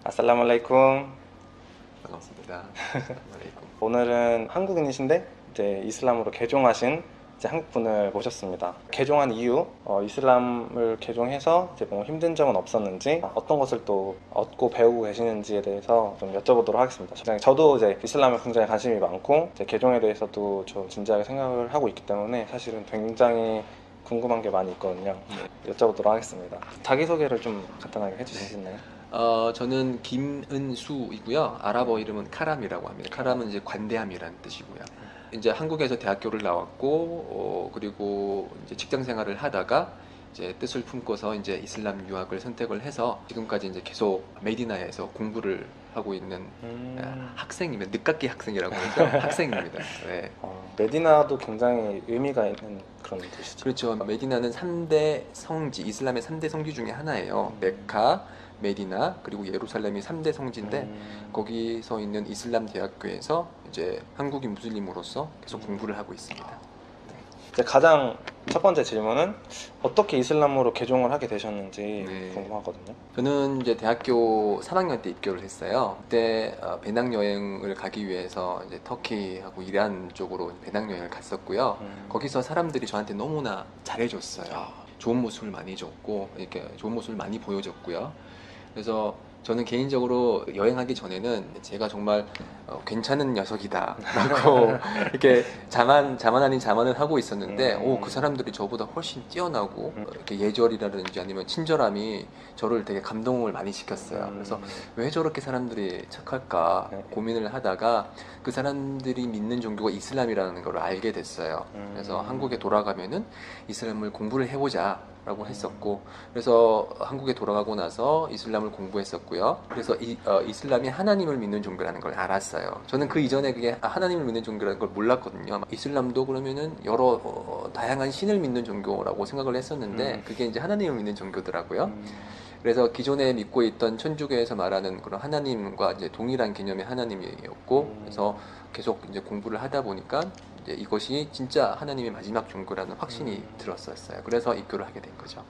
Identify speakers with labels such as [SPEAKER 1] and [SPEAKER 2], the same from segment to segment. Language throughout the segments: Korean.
[SPEAKER 1] 아살라말라이쿰.
[SPEAKER 2] 반갑습니다. 알레이쿰.
[SPEAKER 1] 오늘은 한국인이신데 이제 이슬람으로 개종하신 이제 한국분을 모셨습니다. 개종한 이유, 이슬람을 개종해서 이제 뭐 힘든 점은 없었는지, 어떤 것을 또 얻고 배우고 계시는지에 대해서 좀 여쭤보도록 하겠습니다. 저도 이제 이슬람에 굉장히 관심이 많고 이제 개종에 대해서도 좀 진지하게 생각을 하고 있기 때문에 사실은 굉장히 궁금한 게 많이 있거든요. 여쭤보도록 하겠습니다. 자기소개를 좀 간단하게 해주실 수 있나요?
[SPEAKER 2] 저는 김은수이고요. 아랍어 이름은 카람이라고 합니다. 카람은 이제 관대함이라는 뜻이고요. 이제 한국에서 대학교를 나왔고, 그리고 이제 직장 생활을 하다가 이제 뜻을 품고서 이제 이슬람 유학을 선택을 해서 지금까지 이제 계속 메디나에서 공부를 하고 있는 학생이면 늦깎이 학생이라고 하죠. 학생입니다. 네.
[SPEAKER 1] 메디나도 굉장히 의미가 있는 그런 뜻이죠.
[SPEAKER 2] 그렇죠. 메디나는 3대 성지, 이슬람의 3대 성지 중에 하나예요. 메카, 메디나, 그리고 예루살렘이 3대 성지인데 거기서 있는 이슬람 대학교에서 이제 한국인 무슬림으로서 계속 공부를 하고 있습니다.
[SPEAKER 1] 이제 가장 첫 번째 질문은 어떻게 이슬람으로 개종을 하게 되셨는지
[SPEAKER 2] 네.
[SPEAKER 1] 궁금하거든요.
[SPEAKER 2] 저는 이제 대학교 3학년 때 입교를 했어요. 그때 배낭여행을 가기 위해서 이제 터키하고 이란 쪽으로 배낭여행을 갔었고요. 거기서 사람들이 저한테 너무나 잘해줬어요. 좋은 모습을 많이 줬고 이렇게 좋은 모습을 많이 보여줬고요. 그래서 저는 개인적으로 여행하기 전에는 제가 정말 괜찮은 녀석이다 라고 이렇게 자만 아닌 자만을 하고 있었는데 그 사람들이 저보다 훨씬 뛰어나고 이렇게 예절이라든지 아니면 친절함이 저를 되게 감동을 많이 시켰어요. 그래서 왜 저렇게 사람들이 착할까 고민을 하다가 그 사람들이 믿는 종교가 이슬람이라는 걸 알게 됐어요. 그래서 한국에 돌아가면은 이슬람을 공부를 해보자 라고 했었고, 그래서 한국에 돌아가고 나서 이슬람을 공부했었고요. 그래서 이슬람이 하나님을 믿는 종교라는 걸 알았어요. 저는 그 이전에 그게 하나님을 믿는 종교라는 걸 몰랐거든요. 이슬람도 그러면은 여러 다양한 신을 믿는 종교라고 생각을 했었는데 그게 이제 하나님을 믿는 종교더라고요. 그래서 기존에 믿고 있던 천주교에서 말하는 그런 하나님과 이제 동일한 개념의 하나님이었고, 그래서 계속 이제 공부를 하다 보니까 이제 이것이 진짜 하나님의 마지막 종교라는 확신이 들었었어요. 그래서 입교를 하게 된 거죠.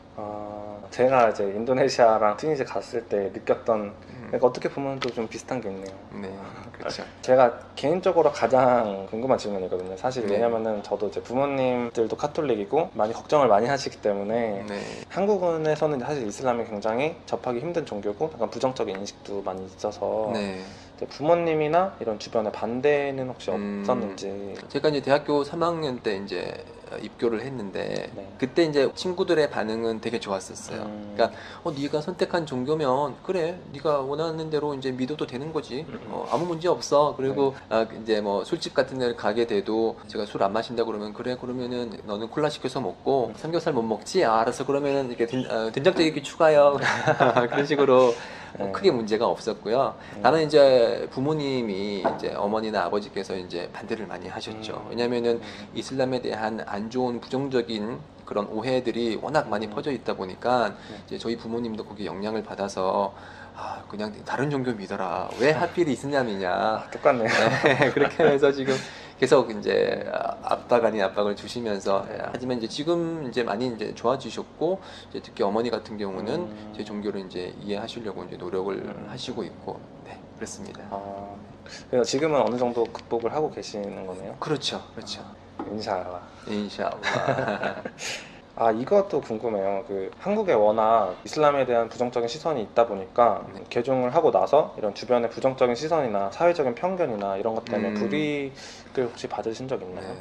[SPEAKER 1] 제가 이제 인도네시아랑 튀니지 갔을 때 느꼈던 그러니까 어떻게 보면 또 좀 비슷한 게 있네요.
[SPEAKER 2] 네, 그렇죠.
[SPEAKER 1] 제가 개인적으로 가장 궁금한 질문이거든요. 사실
[SPEAKER 2] 네.
[SPEAKER 1] 왜냐면은 저도 이제 부모님들도 카톨릭이고 많이 걱정을 많이 하시기 때문에
[SPEAKER 2] 네.
[SPEAKER 1] 한국에서는 사실 이슬람이 굉장히 접하기 힘든 종교고 약간 부정적인 인식도 많이 있어서
[SPEAKER 2] 네.
[SPEAKER 1] 부모님이나 이런 주변에 반대는 혹시 없었는지.
[SPEAKER 2] 제가 이제 대학교 3학년 때 이제 입교를 했는데
[SPEAKER 1] 네.
[SPEAKER 2] 그때 이제 친구들의 반응은 되게 좋았었어요. 그러니까 네가 선택한 종교면 그래, 네가 원하는 대로 이제 믿어도 되는 거지. 아무 문제 없어. 그리고 이제 뭐 술집 같은 데를 가게 돼도 제가 술 안 마신다 그러면 그래, 그러면은 너는 콜라 시켜서 먹고 삼겹살 못 먹지? 알았어. 그러면은 이렇게 된장찌개 추가요. 그런 식으로 크게 문제가 없었고요. 다만 이제 부모님이 이제 어머니나 아버지께서 이제 반대를 많이 하셨죠. 왜냐면은 이슬람에 대한 안 좋은 부정적인 그런 오해들이 워낙 많이 퍼져 있다 보니까 이제 저희 부모님도 거기에 영향을 받아서 그냥 다른 종교 믿어라. 왜 하필 이슬람이냐.
[SPEAKER 1] 똑같네요.
[SPEAKER 2] 네, 그렇게 해서 지금 계속 이제 압박 아닌 압박을 주시면서 하지만 이제 지금 이제 많이 이제 좋아지셨고 이제 특히 어머니 같은 경우는 제 종교를 이제 이해하시려고 이제 노력을 하시고 있고 그렇습니다.
[SPEAKER 1] 그래서 지금은 어느 정도 극복을 하고 계시는 거네요.
[SPEAKER 2] 그렇죠, 그렇죠.
[SPEAKER 1] 인샤알라.
[SPEAKER 2] 인샤알라.
[SPEAKER 1] 이것도 궁금해요. 한국에 워낙 이슬람에 대한 부정적인 시선이 있다 보니까 개종을 하고 나서 이런 주변의 부정적인 시선이나 사회적인 편견이나 이런 것 때문에 불이익을 혹시 받으신 적 있나요?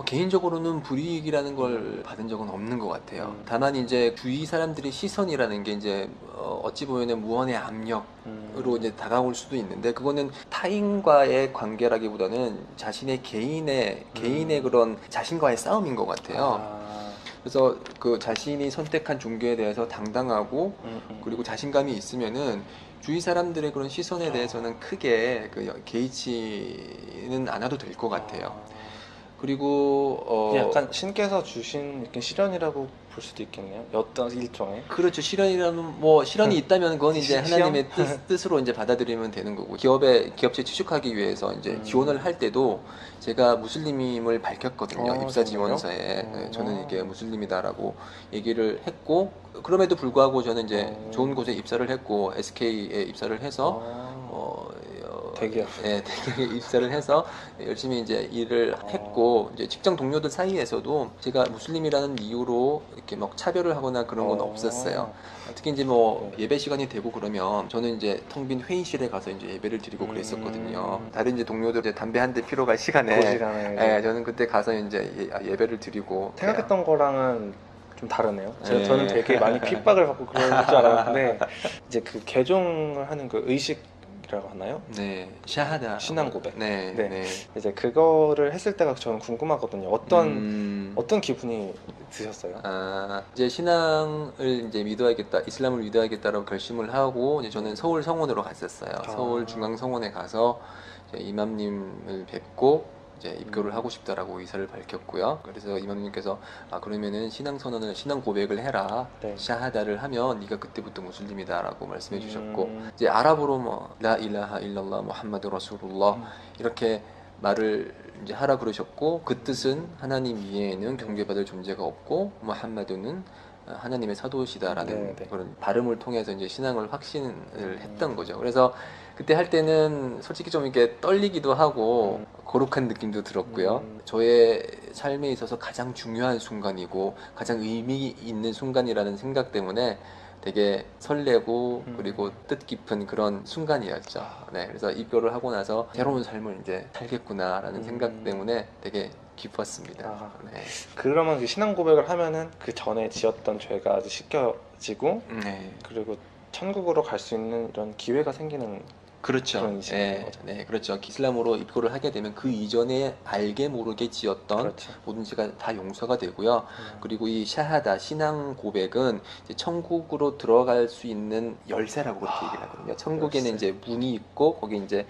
[SPEAKER 2] 개인적으로는 불이익이라는 걸 받은 적은 없는 것 같아요. 다만 이제 주위 사람들의 시선이라는 게 이제 어찌 보면은 무언의 압력으로 이제 다가올 수도 있는데 그거는 타인과의 관계라기보다는 자신의 개인의 그런 자신과의 싸움인 것 같아요. 그래서 그 자신이 선택한 종교에 대해서 당당하고 그리고 자신감이 있으면은 주위 사람들의 그런 시선에 대해서는 크게 개의치는 않아도 될 것 같아요. 그리고
[SPEAKER 1] 약간 신께서 주신 이렇게 시련이라고 볼 볼 수도 있겠네요. 어떤 일종의.
[SPEAKER 2] 그렇죠. 실현이라면 뭐 실현이 있다면 그건 이제
[SPEAKER 1] 시험?
[SPEAKER 2] 하나님의 뜻으로 이제 받아들이면 되는 거고 기업체 취직하기 위해서 이제 지원을 할 때도 제가 무슬림임을 밝혔거든요. 입사 지원서에 네, 저는 이게 무슬림이다라고 얘기를 했고 그럼에도 불구하고 저는 이제 좋은 곳에 입사를 했고 SK에 입사를 해서
[SPEAKER 1] 대기업.
[SPEAKER 2] 네, 대기업에 입사를 해서 열심히 이제 일을 했고 이제 직장 동료들 사이에서도 제가 무슬림이라는 이유로 이렇게 막 차별을 하거나 그런 건 없었어요. 특히 이제 뭐 예배 시간이 되고 그러면 저는 이제 텅 빈 회의실에 가서 이제 예배를 드리고 그랬었거든요. 다른 이제 동료들 이제 담배 한 대 피러 갈 시간에,
[SPEAKER 1] 그 시간에
[SPEAKER 2] 예, 저는 그때 가서 이제 예배를 드리고
[SPEAKER 1] 생각했던 거랑은 좀 다르네요.
[SPEAKER 2] 네.
[SPEAKER 1] 저는 되게 많이 핍박을 받고 그럴 줄 알았는데 이제 그 개종을 하는 그 의식이라고 하나요?
[SPEAKER 2] 네, 샤하다
[SPEAKER 1] 신앙 고백.
[SPEAKER 2] 네,
[SPEAKER 1] 네.
[SPEAKER 2] 네.
[SPEAKER 1] 이제 그거를 했을 때가 저는 궁금하거든요. 어떤 기분이 드셨어요?
[SPEAKER 2] 이제 신앙을 이제 믿어야겠다, 이슬람을 믿어야겠다라고 결심을 하고 이제 저는 서울 성원으로 갔었어요. 서울 중앙 성원에 가서 이제 이맘님을 뵙고 이제 입교를 하고 싶다라고 의사를 밝혔고요. 그래서 이맘님께서 그러면은 신앙 선언을 신앙 고백을 해라.
[SPEAKER 1] 네.
[SPEAKER 2] 샤하다를 하면 네가 그때부터 무슬림이다라고 말씀해 주셨고 이제 아랍어로 뭐 라 일라하 일랄라 무함마드 라술ullah 이렇게 말을 이제 하라 그러셨고 그 뜻은 하나님 이외에는 경배받을 존재가 없고 무함마드는 하나님의 사도시다라는
[SPEAKER 1] 네.
[SPEAKER 2] 그런 발음을 통해서 이제 신앙을 확신을 했던 거죠. 그래서 그때 할 때는 솔직히 좀 이렇게 떨리기도 하고 거룩한 느낌도 들었고요. 저의 삶에 있어서 가장 중요한 순간이고 가장 의미 있는 순간이라는 생각 때문에 되게 설레고 그리고 뜻깊은 그런 순간이었죠. 네, 그래서 입교를 하고 나서 새로운 삶을 이제 살겠구나라는 생각 때문에 되게 기뻤습니다. 네.
[SPEAKER 1] 그러면 그 신앙 고백을 하면은 그 전에 지었던 죄가 아주 씻겨지고
[SPEAKER 2] 네.
[SPEAKER 1] 그리고 천국으로 갈 수 있는 이런 기회가 생기는
[SPEAKER 2] 그렇죠.
[SPEAKER 1] 그런 인식인 거죠.
[SPEAKER 2] 네, 그렇죠. 이슬람으로 입교를 하게 되면 그 이전에 알게 모르게 지었던
[SPEAKER 1] 그렇죠.
[SPEAKER 2] 모든 죄가 다 용서가 되고요. 그리고 이 샤하다 신앙 고백은 이제 천국으로 들어갈 수 있는 열쇠라고 그렇게 얘기를 하거든요. 천국에는
[SPEAKER 1] 열쇠.
[SPEAKER 2] 이제 문이 있고 거기 이제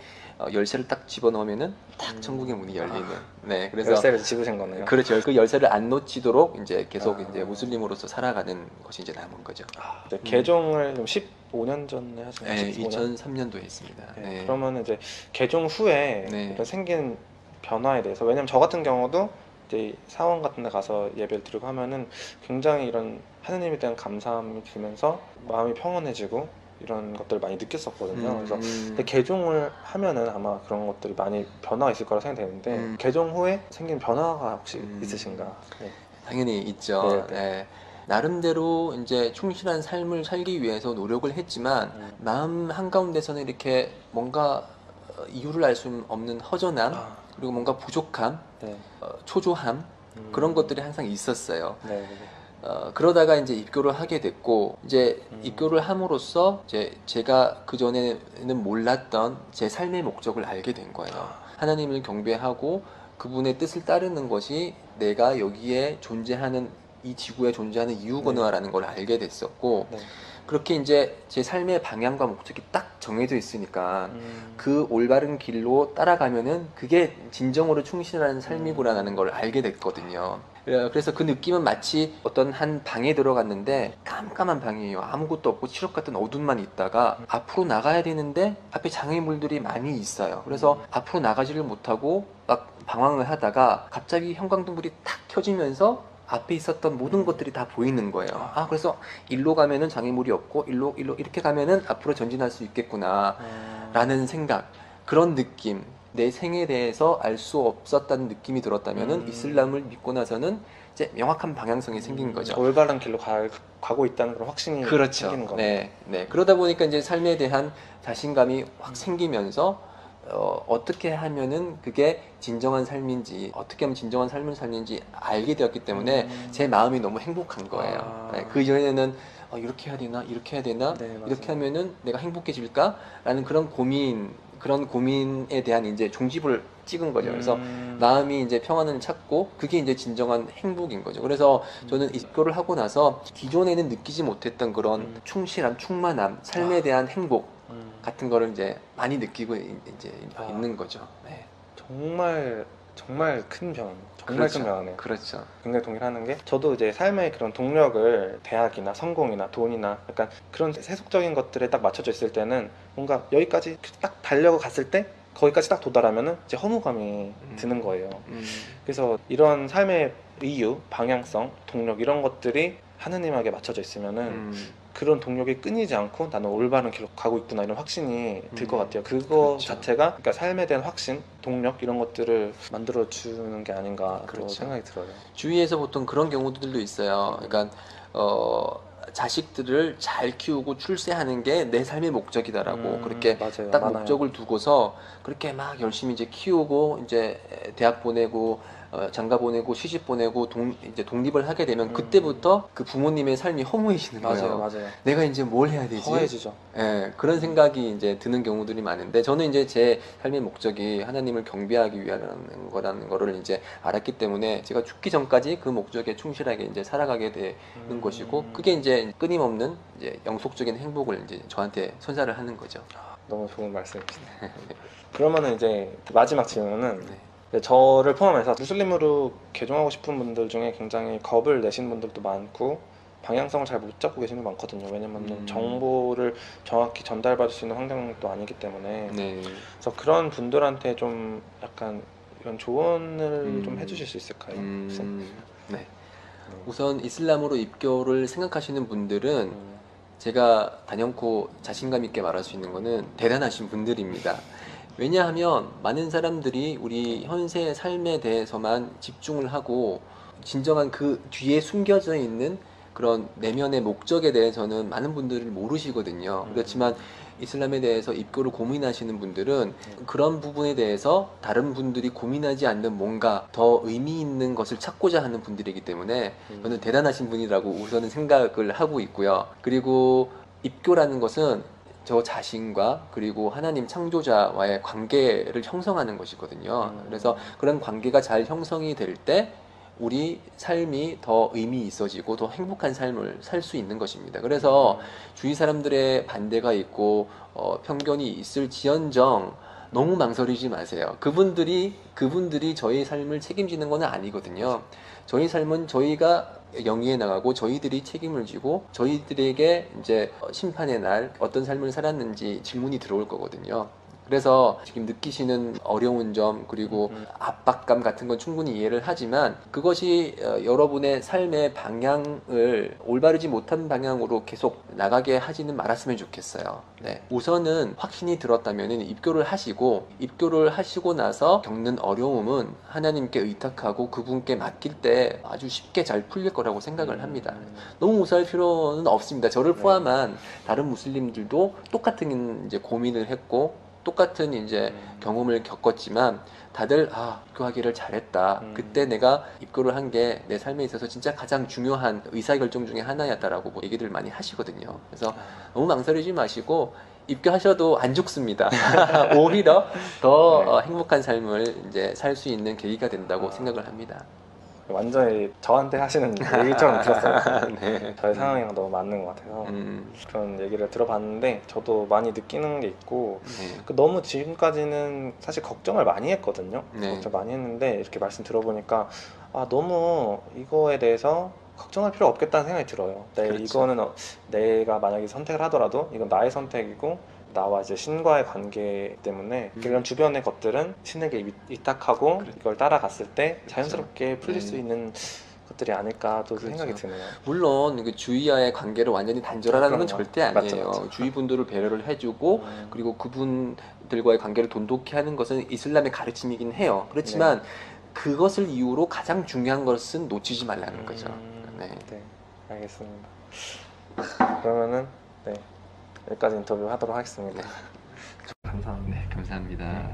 [SPEAKER 2] 열쇠를 딱 집어넣으면은 딱 천국의 문이 열리는. 네, 그래서
[SPEAKER 1] 열쇠를 집으신 거네요.
[SPEAKER 2] 그렇죠. 그 열쇠를 안 놓치도록 이제 계속 이제 무슬림으로서 살아가는 것이 이제 남은 거죠.
[SPEAKER 1] 이제 개종을 좀 15년 전에 하셨나요?
[SPEAKER 2] 네,
[SPEAKER 1] 15년?
[SPEAKER 2] 2003년도에 했습니다.
[SPEAKER 1] 네.
[SPEAKER 2] 네.
[SPEAKER 1] 그러면 이제 개종 후에
[SPEAKER 2] 네.
[SPEAKER 1] 이런 생긴 변화에 대해서 왜냐면 저 같은 경우도 이제 사원 같은 데 가서 예배를 드리고 하면은 굉장히 이런 하느님에 대한 감사함이 들면서 마음이 평온해지고 이런 것들을 많이 느꼈었거든요. 그래서 근데 개종을 하면은 아마 그런 것들이 많이 변화가 있을 거라 생각되는데 개종 후에 생긴 변화가 혹시 있으신가? 네.
[SPEAKER 2] 당연히 있죠.
[SPEAKER 1] 네.
[SPEAKER 2] 네. 나름대로 이제 충실한 삶을 살기 위해서 노력을 했지만 마음 한가운데서는 이렇게 뭔가 이유를 알 수 없는 허전함 그리고 뭔가 부족함,
[SPEAKER 1] 네.
[SPEAKER 2] 초조함 그런 것들이 항상 있었어요.
[SPEAKER 1] 네.
[SPEAKER 2] 그러다가 이제 입교를 하게 됐고 이제 입교를 함으로써 이제 제가 그 전에는 몰랐던 제 삶의 목적을 알게 된 거예요. 하나님을 경배하고 그분의 뜻을 따르는 것이 내가 여기에 존재하는 이 지구에 존재하는 이유구나라는 걸 알게 됐었고
[SPEAKER 1] 네.
[SPEAKER 2] 그렇게 이제 제 삶의 방향과 목적이 딱 정해져 있으니까 그 올바른 길로 따라가면은 그게 진정으로 충실한 삶이구나라는 걸 알게 됐거든요. 그래서 그 느낌은 마치 어떤 한 방에 들어갔는데 깜깜한 방이에요. 아무것도 없고 칠흑 같은 어둠만 있다가 앞으로 나가야 되는데 앞에 장애물들이 많이 있어요. 그래서 앞으로 나가지를 못하고 막 방황을 하다가 갑자기 형광등불이 탁 켜지면서 앞에 있었던 모든 것들이 다 보이는 거예요. 그래서 일로 가면은 장애물이 없고 일로 이렇게 가면은 앞으로 전진할 수 있겠구나 라는 생각, 그런 느낌, 내 생에 대해서 알 수 없었다는 느낌이 들었다면은 이슬람을 믿고 나서는 이제 명확한 방향성이 생긴 거죠.
[SPEAKER 1] 올바른 길로 가고 있다는 그런 확신이
[SPEAKER 2] 그렇죠.
[SPEAKER 1] 생기는 거네요.
[SPEAKER 2] 네. 그러다 보니까 이제 삶에 대한 자신감이 확 생기면서 어떻게 하면은 그게 진정한 삶인지 어떻게 하면 진정한 삶을 살는지 알게 되었기 때문에 제 마음이 너무 행복한 거예요. 네, 그 전에는 이렇게 해야 되나 이렇게 해야 되나
[SPEAKER 1] 네,
[SPEAKER 2] 이렇게 하면은 내가 행복해질까라는 그런 고민에 대한 이제 종집을 찍은 거죠. 그래서 마음이 이제 평안을 찾고 그게 이제 진정한 행복인 거죠. 그래서 저는 입교를 하고 나서 기존에는 느끼지 못했던 그런 충실함, 충만함, 삶에 대한 행복 같은 거를 이제 많이 느끼고 이제 있는 거죠. 네.
[SPEAKER 1] 정말 정말 큰 변, 정말
[SPEAKER 2] 그렇죠.
[SPEAKER 1] 큰 변화네요.
[SPEAKER 2] 그렇죠.
[SPEAKER 1] 굉장히 동일하는 게 저도 이제 삶의 그런 동력을 대학이나 성공이나 돈이나 약간 그런 세속적인 것들에 딱 맞춰져 있을 때는 뭔가 여기까지 딱 달려고 갔을 때 거기까지 딱 도달하면은 이제 허무감이 드는 거예요. 그래서 이런 삶의 이유, 방향성, 동력 이런 것들이 하느님에게 맞춰져 있으면은 그런 동력이 끊이지 않고 나는 올바른 길로 가고 있구나 이런 확신이 들 것 같아요. 그거
[SPEAKER 2] 그렇죠.
[SPEAKER 1] 자체가 그러니까 삶에 대한 확신, 동력 이런 것들을 만들어 주는 게 아닌가 또
[SPEAKER 2] 그렇죠.
[SPEAKER 1] 생각이 들어요.
[SPEAKER 2] 주위에서 보통 그런 경우들도 있어요. 그러니까 자식들을 잘 키우고 출세하는 게 내 삶의 목적이다라고 그렇게
[SPEAKER 1] 맞아요.
[SPEAKER 2] 딱
[SPEAKER 1] 많아요.
[SPEAKER 2] 목적을 두고서 그렇게 막 열심히 이제 키우고 이제 대학 보내고 장가 보내고 시집 보내고 이제 독립을 하게 되면 그때부터 그 부모님의 삶이 허무해지는 거예요.
[SPEAKER 1] 맞아요.
[SPEAKER 2] 내가 이제 뭘 해야 되지?
[SPEAKER 1] 허해지죠.
[SPEAKER 2] 예, 그런 생각이 이제 드는 경우들이 많은데 저는 이제 제 삶의 목적이 하나님을 경배하기 위한 거라는 거를 이제 알았기 때문에 제가 죽기 전까지 그 목적에 충실하게 이제 살아가게 되는 것이고 그게 이제 끊임없는 이제 영속적인 행복을 이제 저한테 선사를 하는 거죠.
[SPEAKER 1] 너무 좋은 말씀이시네요. 그러면은 이제 마지막 질문은
[SPEAKER 2] 네.
[SPEAKER 1] 저를 포함해서 무슬림으로 개종하고 싶은 분들 중에 굉장히 겁을 내신 분들도 많고 방향성을 잘 못 잡고 계시는 분 많거든요. 왜냐면 정보를 정확히 전달받을 수 있는 환경도 아니기 때문에.
[SPEAKER 2] 네.
[SPEAKER 1] 그래서 그런 분들한테 좀 약간 이런 조언을 좀 해주실 수 있을까요? 혹시?
[SPEAKER 2] 네. 우선 이슬람으로 입교를 생각하시는 분들은
[SPEAKER 1] 음,
[SPEAKER 2] 제가 단연코 자신감 있게 말할 수 있는 거는 대단하신 분들입니다. 왜냐하면 많은 사람들이 우리 현세의 삶에 대해서만 집중을 하고 진정한 그 뒤에 숨겨져 있는 그런 내면의 목적에 대해서는 많은 분들이 모르시거든요. 그렇지만 이슬람에 대해서 입교를 고민하시는 분들은 그런 부분에 대해서 다른 분들이 고민하지 않는 뭔가 더 의미 있는 것을 찾고자 하는 분들이기 때문에 저는 대단하신 분이라고 우선은 생각을 하고 있고요. 그리고 입교라는 것은 저 자신과 그리고 하나님 창조자와의 관계를 형성하는 것이거든요. 그래서 그런 관계가 잘 형성이 될 때 우리 삶이 더 의미 있어지고 더 행복한 삶을 살 수 있는 것입니다. 그래서 주위 사람들의 반대가 있고 편견이 있을지언정 너무 망설이지 마세요. 그분들이 저희 삶을 책임지는 건 아니거든요. 저희 삶은 저희가 영위해 나가고 저희들이 책임을 지고 저희들에게 이제 심판의 날 어떤 삶을 살았는지 질문이 들어올 거거든요. 그래서 지금 느끼시는 어려운 점 그리고 압박감 같은 건 충분히 이해를 하지만 그것이 여러분의 삶의 방향을 올바르지 못한 방향으로 계속 나가게 하지는 말았으면 좋겠어요. 네. 우선은 확신이 들었다면 입교를 하시고 나서 겪는 어려움은 하나님께 의탁하고 그분께 맡길 때 아주 쉽게 잘 풀릴 거라고 생각을 합니다. 너무 무서울 필요는 없습니다. 저를 포함한 다른 무슬림들도 똑같은 이제 고민을 했고 똑같은 이제 경험을 겪었지만 다들 입교하기를 잘했다. 그때 내가 입교를 한 게 내 삶에 있어서 진짜 가장 중요한 의사결정 중에 하나였다라고 얘기를 많이 하시거든요. 그래서 너무 망설이지 마시고 입교하셔도 안 죽습니다. 오히려 더 행복한 삶을 이제 살 수 있는 계기가 된다고 생각을 합니다.
[SPEAKER 1] 완전히 저한테 하시는 얘기처럼 들었어요.
[SPEAKER 2] 네.
[SPEAKER 1] 저의 상황이랑 너무 맞는 것 같아서 그런 얘기를 들어봤는데 저도 많이 느끼는 게 있고 너무 지금까지는 사실 걱정을 많이 했거든요.
[SPEAKER 2] 네.
[SPEAKER 1] 걱정 많이 했는데 이렇게 말씀 들어보니까 너무 이거에 대해서 걱정할 필요 없겠다는 생각이 들어요.
[SPEAKER 2] 그렇죠.
[SPEAKER 1] 이거는 내가 만약에 선택을 하더라도 이건 나의 선택이고 나와 이제 신과의 관계 때문에 그런 주변의 것들은 신에게 위탁하고 이걸 따라갔을 때 자연스럽게 풀릴 수 있는 것들이 아닐까 또 생각이 드네요.
[SPEAKER 2] 물론 그 주위와의 관계를 완전히 단절하라는 건
[SPEAKER 1] 그럼요.
[SPEAKER 2] 절대 아니에요.
[SPEAKER 1] 맞죠.
[SPEAKER 2] 주위 분들을 배려를 해주고 그리고 그분들과의 관계를 돈독히 하는 것은 이슬람의 가르침이긴 해요. 그렇지만 그것을 이유로 가장 중요한 것은 놓치지 말라는 거죠.
[SPEAKER 1] 네, 알겠습니다. 그러면은 여기까지 인터뷰 하도록 하겠습니다. 감사합니다.
[SPEAKER 2] 네, 감사합니다.